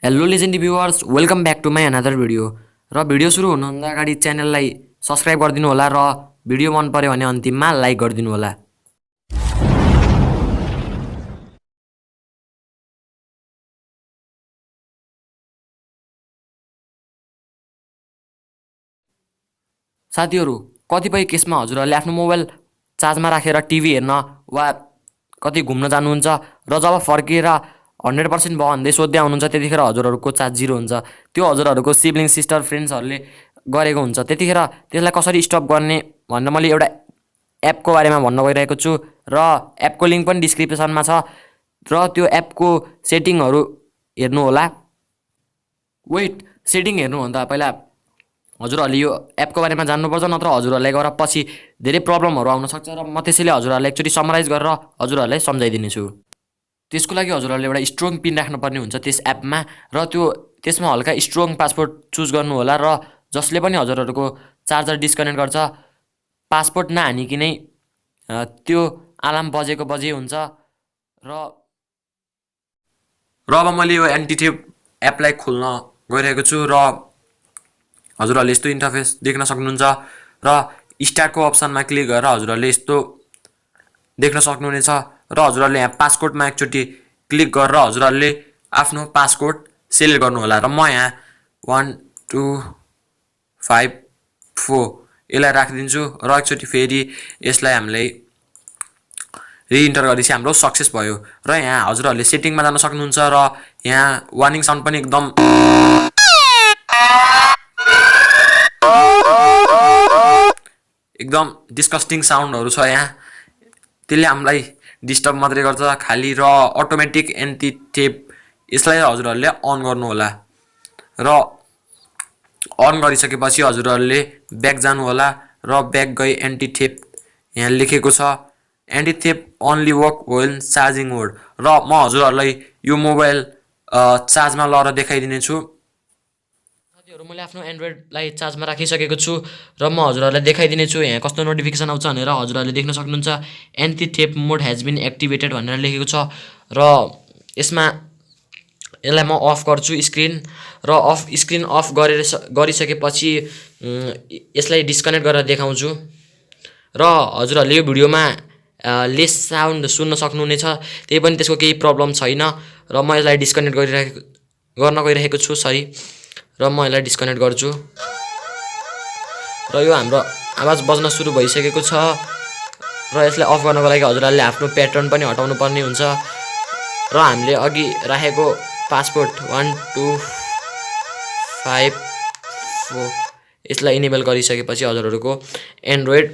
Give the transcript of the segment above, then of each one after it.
Hello legendary viewers, welcome back to my another video. र video सुरु हुनुभन्दा अगाडि च्यानललाई सब्सक्राइब गरिदिनु होला र भिडियो मन पर्यो भने अन्तिममा लाइक गरिदिनु होला। साथीहरू, कतिपय केसमा हजुरहरूले आफ्नो मोबाइल चार्जमा राखेर टिभी हेर्न वा कतै घुम्न जानुहुन्छ र जब फर्केर 100% भयो भन्दै सोध्दै आउनुहुन्छ, त्यतिखेर हजुरहरूको चार्ज 0 हुन्छ। त्यो हजुरहरूको सिब्लिङ, सिस्टर, फ्रेन्ड्सहरूले गरेको हुन्छ। त्यतिखेर त्यसलाई कसरी स्टप गर्ने भनेर मैले एउटा एपको बारेमा भन्न गइरहेको छु र एपको लिङ्क पनि डिस्क्रिप्सनमा छ र त्यो एपको सेटिङहरू हेर्नु होला। वेट, सेटिङ हेर्नुभन्दा पहिला हजुरहरूले यो एपको बारेमा जान्नुपर्छ, नत्र हजुरहरूलाई गएर पछि धेरै प्रब्लमहरू आउन सक्छ र म त्यसैले हजुरहरूलाई एकचोटि समराइज गरेर हजुरहरूलाई सम्झाइदिनेछु। त्यसको लागि हजुरहरूले एउटा स्ट्रङ पिन राख्नुपर्ने हुन्छ त्यस एपमा र त्यसमा हल्का स्ट्रङ पासवर्ड चुज गर्नु होला र जसले पनि हजुरहरूको चार्जर डिस्कनेक्ट गर्छ पासवर्ड नहानिकनै त्यो अलार्म बजेको बजे हुन्छ। र अब मैले यो एन्टिथेप एपलाई खोल्न गइरहेको छु र हजुरहरूले यस्तो इन्टरफेस देख्न सक्नुहुन्छ र स्टार्टको अप्सनमा क्लिक गरेर हजुरहरूले यस्तो देख्न सक्नुहुनेछ र हजुरहरूले यहाँ पासकोडमा एकचोटि क्लिक गरेर हजुरहरूले आफ्नो पासकोड सेलेक्ट गर्नु होला र म यहाँ 1 2 5 4 यसलाई राखिदिन्छु र एकचोटि फेरि यसलाई हामीले रिइन्टर गरेपछि हाम्रो सक्सेस भयो। र यहाँ हजुरहरूले सेटिङमा जान सक्नुहुन्छ र यहाँ वार्निङ साउन्ड पनि एकदम डिस्कस्टिङ साउन्डहरू छ यहाँ, त्यसले हामीलाई डिस्टर्ब मात्रै गर्छ खाली। र अटोमेटिक एन्टी टेप यसलाई हजुरहरूले अन गर्नु होला र अन गरिसकेपछि हजुरहरूले ब्याक जानु होला र ब्याक गई एन्टी टेप यहाँ लेखेको छ anti tape only work when charging mode र म हजुरहरूलाई यो मोबाइल चार्जमा लगाएर देखाइदिनेछु। साथीहरू, मैले आफ्नो एन्ड्रोइडलाई चार्जमा राखिसकेको छु र म हजुरहरूलाई देखाइदिनेछु यहाँ कस्तो नोटिफिकेसन आउँछ भनेर। हजुरहरूले देख्न सक्नुहुन्छ anti tape mode has been activated भनेर लेखेको छ र यसलाई म अफ गर्छु स्क्रिन र स्क्रिन अफ गरिसकेपछि यसलाई डिस्कनेक्ट गरेर देखाउँछु र हजुरहरूले यो भिडियोमा लेस साउन्ड सुन्न सक्नुहुनेछ, त्यही पनि त्यसको केही प्रब्लम छैन र म यसलाई डिस्कनेक्ट गर्न गइरहेको छु र म यसलाई डिस्कनेक्ट गर्छु र यो हाम्रो आवाज बज्न सुरु भइसकेको छ र यसलाई अफ गर्नको लागि हजुरहरूले आफ्नो प्याटर्न पनि हटाउनु पर्ने हुन्छ र हामीले अघि राखेको पासवर्ड 1 2 5 4 यसलाई इनेबल गरिसकेपछि हजुरहरूको एन्ड्रोइड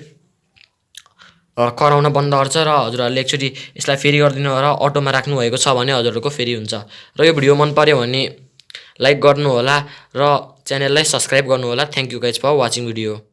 कराउन बन्द गर्छ र हजुरहरूले एकचोटि यसलाई फेरि गरिदिनु र अटोमा राख्नु भएको छ भने हजुरहरूको फेरि हुन्छ। र यो भिडियो मन पर्यो भने लाइक गर्नु होला र च्यानललाई सब्सक्राइब गर्नु होला। Thank you guys for watching video.